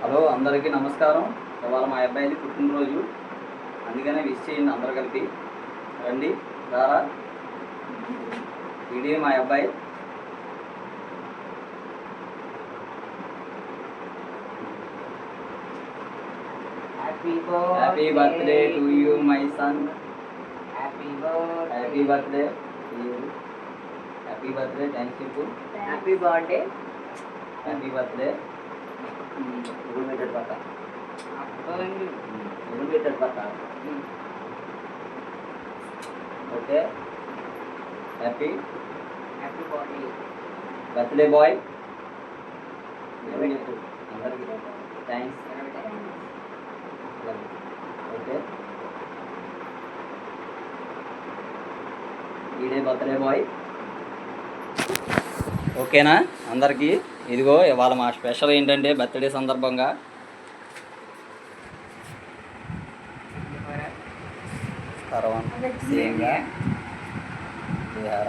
Hello అందరికీ నమస్కారం. ఇవాళ మా అబ్బాయిది పుట్టినరోజు, అందుకనే విష్ చేయండి అందరు కలిపి. రండి రారా, వీడియో మా అబ్బాయి. Happy birthday to you my son. Happy birthday to you. Happy birthday. Thank you. Happy birthday. Happy birthday. పక్క పక్క. ఓకే. Happy birthday boy. అందరికీ థ్యాంక్స్. ఓకే, ఈడే బర్త్డే బాయ్. ఓకేనా అందరికీ? ఇదిగో ఇవాళ మా స్పెషల్ ఏంటంటే బర్త్డే సందర్భంగా సేమ్గా పులిహార.